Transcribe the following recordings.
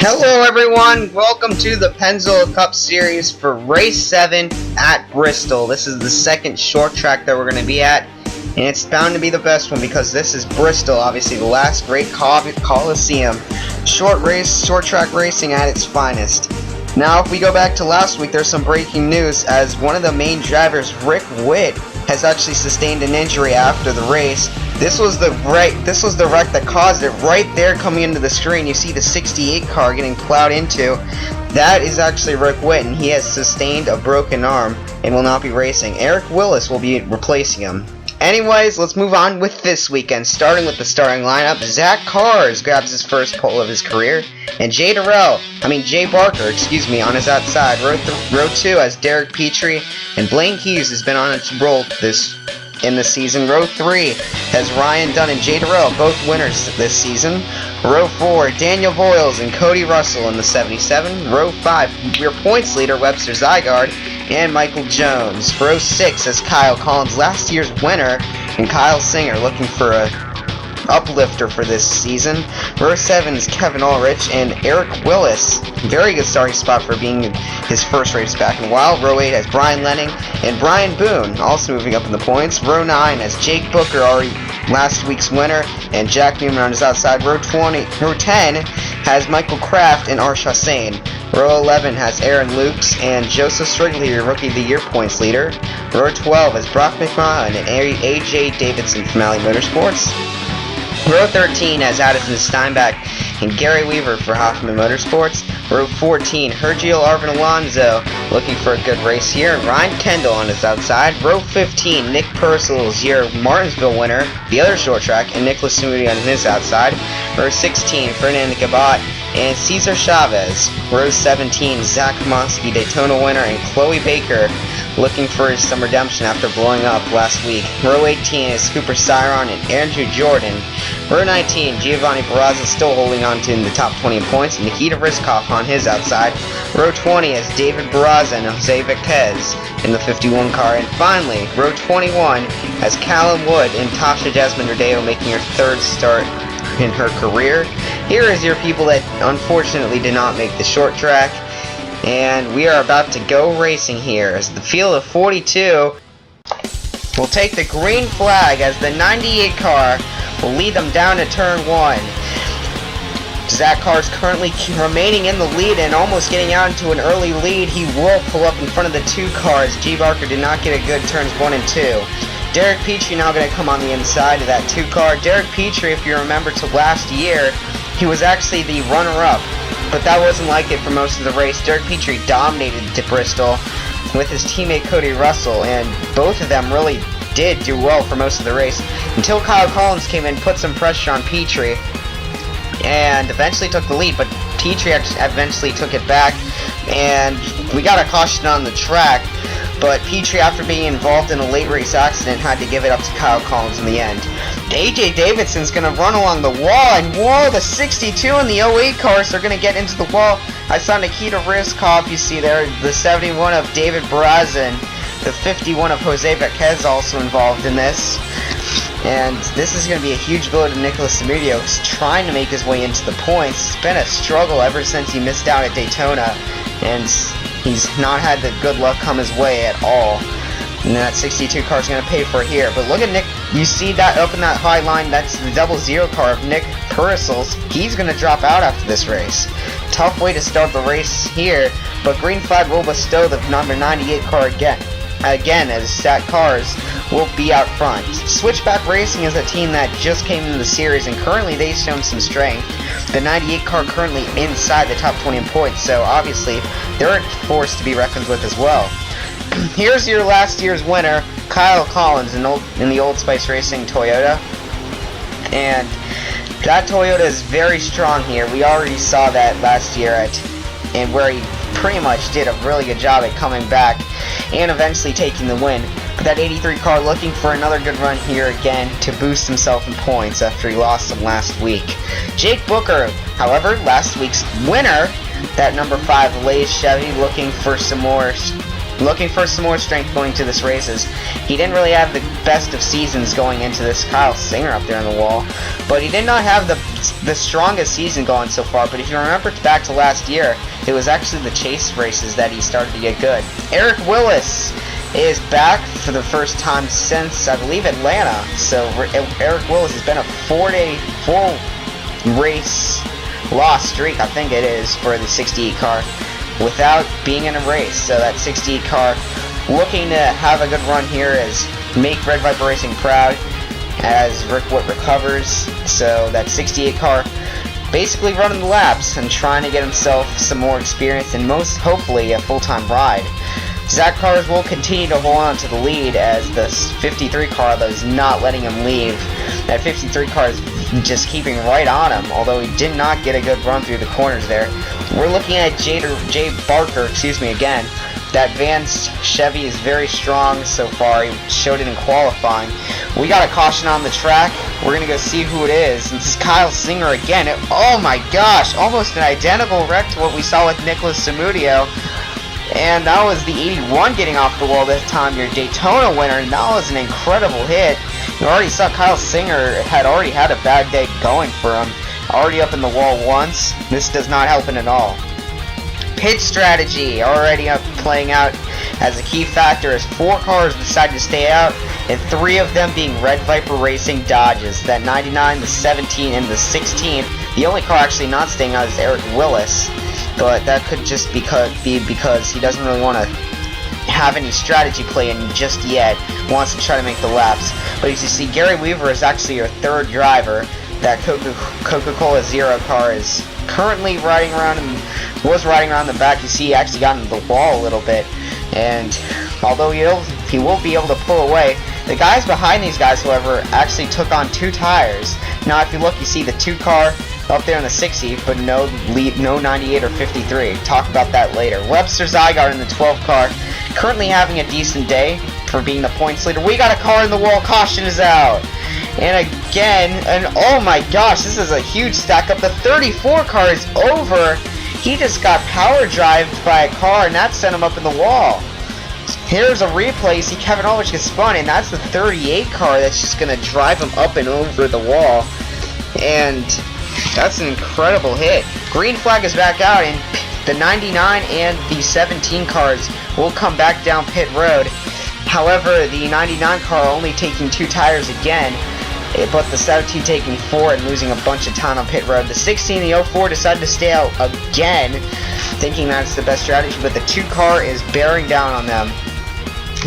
Hello everyone, welcome to the Pennzoil Cup Series for Race 7 at Bristol. This is the second short track that we're going to be at, and it's bound to be the best one because this is Bristol, obviously the last great colosseum. Short track racing at its finest. Now if we go back to last week, there's some breaking news as one of the main drivers, Rick Witt, has actually sustained an injury after the race. This was the wreck that caused it right there coming into the screen. You see the 68 car getting plowed into. That is actually Rick Witt, and he has sustained a broken arm and will not be racing. Eric Willis will be replacing him. Anyways, let's move on with this weekend. Starting with the starting lineup, Zach Cars grabs his first pole of his career, and Jay Barker, on his outside. Row 2 has Derek Petrie, and Blaine Hughes has been on its roll in the season. Row 3 has Ryan Dunn and Jay Darrell, both winners this season. Row 4, Daniel Voiles and Cody Russell in the 77. Row 5, your points leader, Webster Zygarde, and Michael Jones. Row 6 has Kyle Collins, last year's winner, and Kyle Singer looking for a uplifter for this season. Row 7 is Kevin Ulrich and Eric Willis. Very good starting spot for being his first race back in a while. Row 8 has Brian Lenning and Brian Boone, also moving up in the points. Row 9 has Jake Booker, already last week's winner, and Jack Newman on his outside. Row 10 has Michael Kraft and Arsha Sane. Row 11 has Aaron Lukes and Joseph Strigley, your Rookie of the Year points leader. Row 12 has Brock McMahon and AJ Davidson from Alley Motorsports. Row 13 has Addison Steinbach and Gary Weaver for Hoffman Motorsports. Row 14, Hergio Arvin Alonso looking for a good race here, and Ryan Kendall on his outside. Row 15, Nick Purcell's your Martinsville winner, the other short track, and Nicholas Samudi on his outside. Row 16, Fernando Gabat and Cesar Chavez. Row 17, Zach Mosky, Daytona winner, and Chloe Baker looking for some redemption after blowing up last week. Row 18 is Cooper Cyron and Andrew Jordan. Row 19, Giovanni Barraza still holding on to in the top 20 in points, and Nikita Rizkov on his outside. Row 20 is David Barraza and Jose Vazquez in the 51 car. And finally, row 21 has Callum Wood and Tasha Desmond Rodeo making her third start in her career. Here is your people that unfortunately did not make the short track. And we are about to go racing here as the field of 42 will take the green flag as the 98 car will lead them down to turn 1. Zach Carr is currently remaining in the lead and almost getting out into an early lead. He will pull up in front of the 2 cars. G. Barker did not get a good turns 1 and 2. Derek Petrie now going to come on the inside of that 2 car. Derek Petrie, if you remember to last year, he was actually the runner-up, but that wasn't like it for most of the race. Derek Petrie dominated to Bristol with his teammate Cody Russell, and both of them really did do well for most of the race until Kyle Collins came in, put some pressure on Petrie, and eventually took the lead. But Petrie eventually took it back, and we got a caution on the track. But Petrie, after being involved in a late race accident, had to give it up to Kyle Collins in the end. AJ Davidson's going to run along the wall, and whoa, the 62 and the 08 cars are going to get into the wall. I saw Nikita Rizkov, you see there, the 71 of David Barraza, and the 51 of Jose Vazquez also involved in this. And this is going to be a huge blow to Nicholas Samudi. He's trying to make his way into the points. It's been a struggle ever since he missed out at Daytona, and he's not had the good luck come his way at all. And that 62 car is going to pay for it here. But look at Nick. You see that up in that high line? That's the 00 car of Nick Purcell's. He's going to drop out after this race. Tough way to start the race here. But green flag will bestow the number 98 car again, as Zach Cars will be out front. Switchback Racing is a team that just came into the series, and currently they've shown some strength. The 98 car currently inside the top 20 in points, so obviously they're a force to be reckoned with as well. Here's your last year's winner, Kyle Collins in the Old Spice Racing Toyota. And that Toyota is very strong here. We already saw that last year and where he pretty much did a really good job at coming back and eventually taking the win. But that 83 car looking for another good run here again to boost himself in points after he lost them last week. Jake Booker, however, last week's winner, that number 5 Lays Chevy, looking for some more looking for some more strength going to this races. He didn't really have the best of seasons going into this. Kyle Singer up there on the wall, but he did not have the strongest season going so far. But if you remember back to last year, it was actually the chase races that he started to get good. Eric Willis is back for the first time since, I believe, Atlanta. So Eric Willis has been a 4-race loss streak, I think it is, for the 68 car without being in a race. So that 68 car looking to have a good run here as make Red Viper Racing proud as Rick Wood recovers. So that 68 car basically running the laps and trying to get himself some more experience and most hopefully a full-time ride. Zach Cars will continue to hold on to the lead as the 53 car, though, is not letting him leave. That 53 car is just keeping right on him, although he did not get a good run through the corners there. We're looking at Jay Barker, again. That Vance Chevy is very strong so far. He showed it in qualifying. We got a caution on the track. We're going to go see who it is. This is Kyle Singer again. Oh my gosh, almost an identical wreck to what we saw with Nicholas Samudio. And that was the 81 getting off the wall this time, your Daytona winner, and that was an incredible hit. You already saw Kyle Singer had already had a bad day going for him. Already up in the wall once. This does not help him at all. Pit strategy already playing out as a key factor as 4 cars decided to stay out, and 3 of them being Red Viper Racing Dodges. That 99, the 17, and the 16. The only car actually not staying out is Eric Willis. But that could just be because he doesn't really want to have any strategy play in just yet. Wants to try to make the laps. But as you see, Gary Weaver is actually your 3rd driver. That Coca-Cola Zero car is currently riding around and was riding around the back. You see, he actually got into the wall a little bit. And although he will be able to pull away, the guys behind these guys, however, actually took on 2 tires. Now, if you look, you see the 2 car up there in the 60, but no 98 or 53. Talk about that later. Webster Zygarde in the 12 car, currently having a decent day for being the points leader. We got a car in the wall. Caution is out. And again, and oh my gosh, this is a huge stack up. The 34 car is over. He just got power drived by a car, and that sent him up in the wall. Here's a replay. See, Kevin Ulrich gets spun, and that's the 38 car that's just going to drive him up and over the wall. And that's an incredible hit. Green flag is back out, and the 99 and the 17 cars will come back down pit road. However, the 99 car only taking 2 tires again, but the 17 taking 4 and losing a bunch of time on pit road. The 16 and the 04 decided to stay out again, thinking that's the best strategy, but the 2 car is bearing down on them.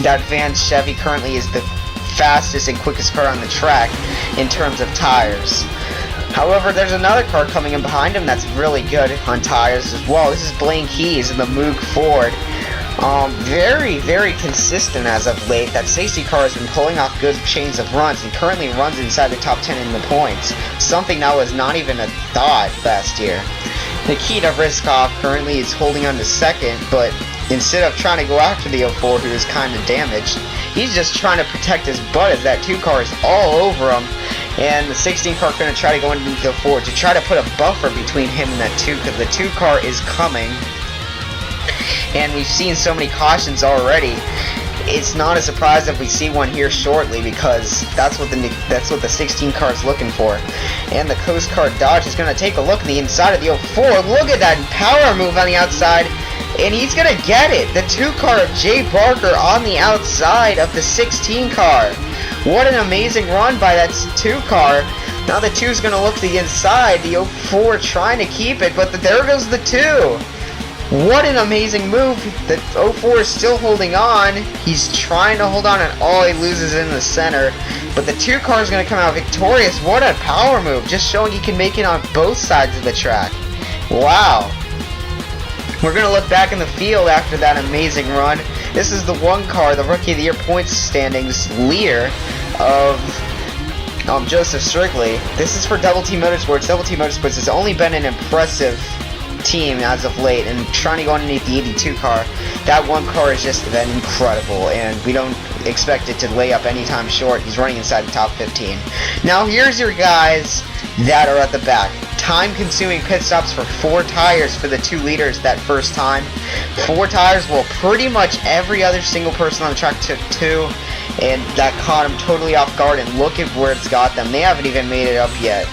That Vance Chevy currently is the fastest and quickest car on the track in terms of tires. However, there's another car coming in behind him that's really good on tires as well. This is Blaine Keys in the Moog Ford. Very, very consistent as of late. That safety car has been pulling off good chains of runs and currently runs inside the top 10 in the points. Something that was not even a thought last year. Nikita Riskov currently is holding on to 2nd, but instead of trying to go after the 04, who is kind of damaged, he's just trying to protect his butt as that 2 car is all over him. And the 16 car going to try to go into the 4 to try to put a buffer between him and that 2, because the 2 car is coming. And we've seen so many cautions already. It's not a surprise if we see one here shortly, because that's what the 16 car is looking for. And the Coast Guard Dodge is going to take a look at the inside of the 04. Look at that power move on the outside. And he's going to get it. The 2 car of Jay Barker on the outside of the 16 car. What an amazing run by that 2 car. Now the 2 is going to look to the inside. The 04 trying to keep it, but there goes the 2. What an amazing move. The 04 is still holding on. He's trying to hold on, and all he loses in the center. But the 2 car is going to come out victorious. What a power move. Just showing he can make it on both sides of the track. Wow. We're going to look back in the field after that amazing run. This is the 1 car, the Rookie of the Year points standings leader of Joseph Strigley. This is for Double T Motorsports. Double T Motorsports has only been an impressive team as of late, and trying to go underneath the 82 car. That 1 car has just been incredible, and we don't expect it to lay up anytime short. He's running inside the top 15. Now here's your guys that are at the back. Time-consuming pit stops for 4 tires for the 2 leaders that first time. 4 tires, well, pretty much every other single person on the track took 2, and that caught them totally off guard, and look at where it's got them. They haven't even made it up yet.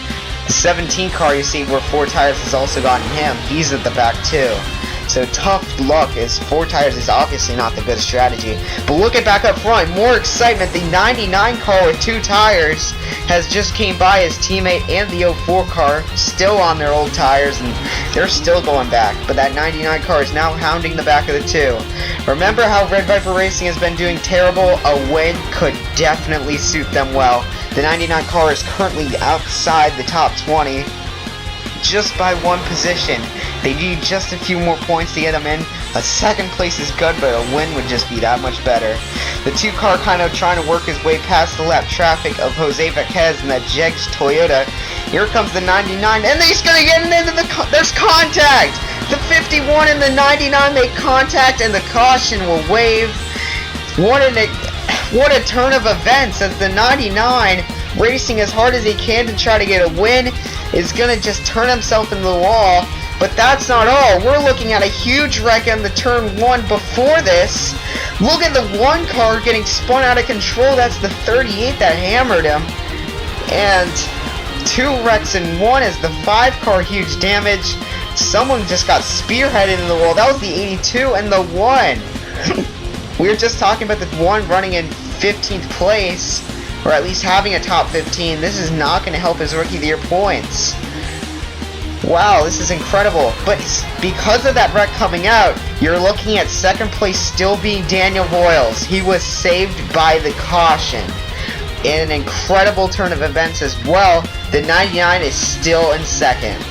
The 17 car, you see where 4 tires has also gotten him. He's at the back too. So tough luck, as 4 tires is obviously not the good strategy. But look at back up front, more excitement. The 99 car with 2 tires has just came by his teammate, and the 04 car still on their old tires, and they're still going back. But that 99 car is now hounding the back of the 2. Remember how Red Viper Racing has been doing terrible? A win could definitely suit them well. The 99 car is currently outside the top 20. Just by 1 position. They need just a few more points to get them in. A 2nd place is good, but a win would just be that much better. The 2 car kind of trying to work his way past the lap traffic of Jose Vequez and that Jegs Toyota. Here comes the 99, and he's gonna get into there's contact! The 51 and the 99 make contact, and the caution will wave. What a turn of events, as the 99, racing as hard as he can to try to get a win, is gonna just turn himself into the wall. But that's not all. We're looking at a huge wreck on the turn 1 before this. Look at the 1 car getting spun out of control. That's the 38 that hammered him. And 2 wrecks in 1 is the 5 car, huge damage. Someone just got spearheaded in the wall. That was the 82 and the 1. We were just talking about the 1 running in 15th place, or at least having a top 15. This is not going to help his Rookie of the Year points. Wow, this is incredible. But because of that wreck coming out, you're looking at 2nd place still being Daniel Voiles. He was saved by the caution. In an incredible turn of events as well, the 99 is still in 2nd.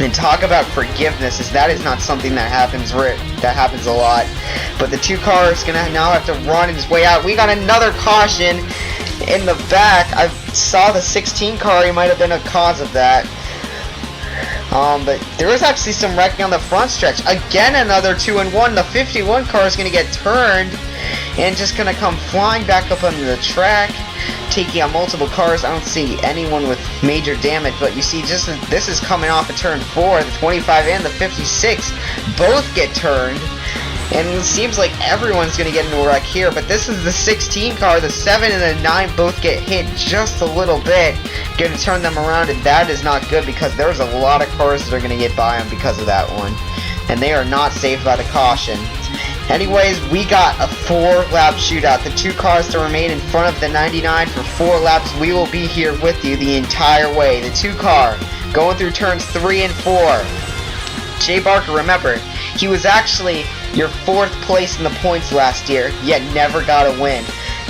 And talk about forgiveness, as that is not something that happens a lot. But the 2 car is gonna now have to run his way out. We got another caution in the back. I saw the 16 car, he might have been a cause of that. But there was actually some wrecking on the front stretch. Again, another 2 and 1. The 51 car is going to get turned and just going to come flying back up onto the track, taking out multiple cars. I don't see anyone with major damage, but you see, just this is coming off of turn 4. The 25 and the 56 both get turned. And it seems like everyone's going to get into a wreck here, but this is the 16 car. The 7 and the 9 both get hit just a little bit. Going to turn them around, and that is not good, because there's a lot of cars that are going to get by them because of that one. And they are not saved by the caution. Anyways, we got a 4-lap shootout. The 2 cars to remain in front of the 99 for 4 laps. We will be here with you the entire way. The 2 car going through turns 3 and 4. Jay Barker, remember, he was actually your 4th place in the points last year, yet never got a win.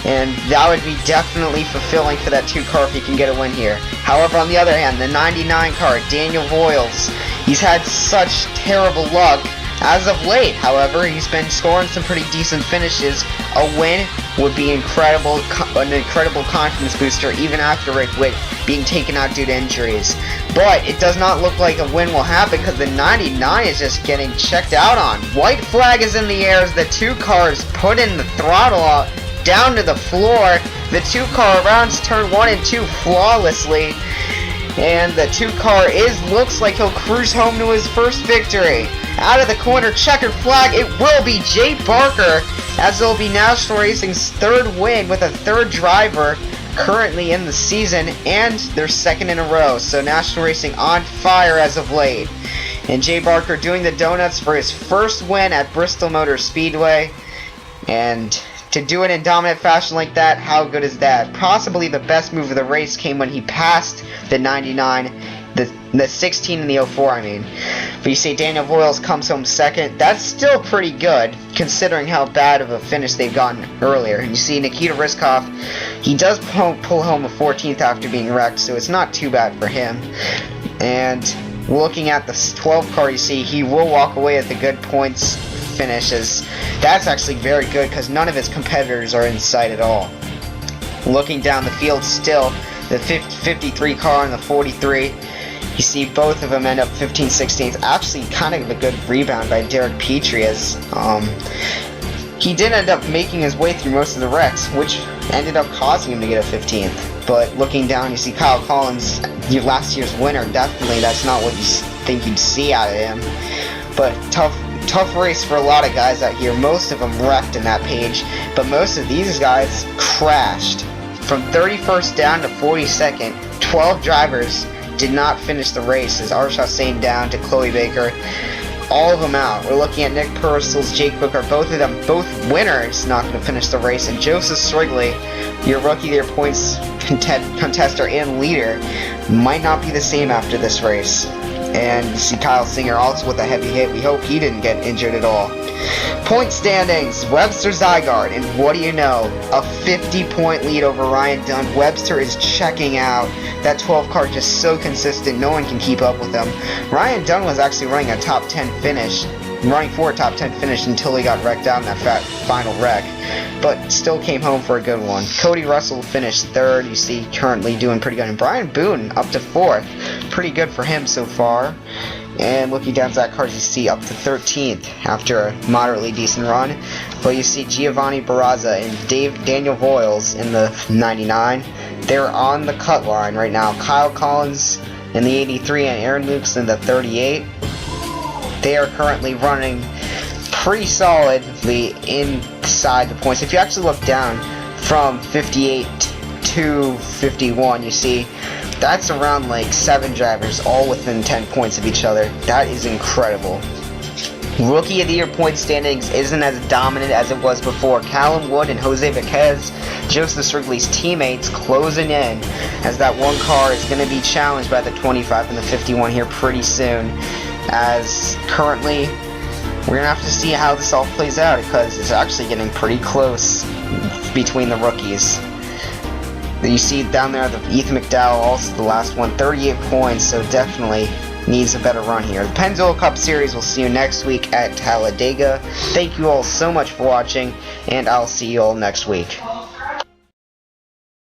And that would be definitely fulfilling for that 2 car if he can get a win here. However, on the other hand, the 99 car, Daniel Voiles, he's had such terrible luck. As of late, however, he's been scoring some pretty decent finishes. A win would be an incredible confidence booster, even after Rick Witt being taken out due to injuries. But it does not look like a win will happen, because the 99 is just getting checked out on. White flag is in the air as the 2 cars put in the throttle down to the floor. The 2 car rounds turn 1 and 2 flawlessly. And the 2 car looks like he'll cruise home to his first victory. Out of the corner, checkered flag, it will be Jay Barker, as it'll be National Racing's 3rd win with a 3rd driver currently in the season, and their 2nd in a row. So National Racing on fire as of late. And Jay Barker doing the donuts for his 1st win at Bristol Motor Speedway. And to do it in dominant fashion like that, how good is that? Possibly the best move of the race came when he passed the 99, the 16 and the 04, I mean. But you see Daniel Voiles comes home 2nd. That's still pretty good, considering how bad of a finish they've gotten earlier. And you see Nikita Ryzhkov, he does pull home a 14th after being wrecked, so it's not too bad for him. And looking at the 12 car, you see he will walk away with a good points finishes. That's actually very good, because none of his competitors are in sight at all. Looking down the field still, the 53 car and the 43, you see both of them end up 15th, 16th. Actually, kind of a good rebound by Derek Petrie, as he did end up making his way through most of the wrecks, which ended up causing him to get a 15th. But looking down, you see Kyle Collins, last year's winner. Definitely, that's not what you think you'd see out of him. But tough race for a lot of guys out here. Most of them wrecked in that page, but most of these guys crashed. From 31st down to 42nd, 12 drivers did not finish the race, as Arsh Hussain down to Chloe Baker. All of them out. We're looking at Nick Purcell's, Jake Booker, both of them, both winners, not going to finish the race. And Joseph Strigley, your rookie of the year points contester and leader, might not be the same after this race. And you see Kyle Singer also with a heavy hit. We hope he didn't get injured at all. Point standings, Webster Zygarde, and what do you know? A 50-point lead over Ryan Dunn. Webster is checking out. That 12 car just so consistent, no one can keep up with him. Ryan Dunn was actually running a top 10 finish, running for a top 10 finish until he got wrecked out in that final wreck, but still came home for a good one. Cody Russell finished 3rd, you see, currently doing pretty good. And Brian Boone up to 4th, pretty good for him so far. And looking down Zach Cars, you see up to 13th after a moderately decent run. But you see Giovanni Barraza and Daniel Voiles in the 99. They're on the cut line right now. Kyle Collins in the 83 and Aaron Lukes in the 38. They are currently running pretty solidly inside the points. If you actually look down from 58 to 51, you see that's around like 7 drivers all within 10 points of each other. That is incredible. Rookie of the Year point standings isn't as dominant as it was before. Callum Wood and Jose Viquez, Joseph Strigley's teammates, closing in, as that one car is going to be challenged by the 25 and the 51 here pretty soon. As currently, we're going to have to see how this all plays out, because it's actually getting pretty close between the rookies. You see down there the Ethan McDowell, also the last one, 38 points, so definitely needs a better run here. The Pennzoil Cup Series, we'll see you next week at Talladega. Thank you all so much for watching, and I'll see you all next week.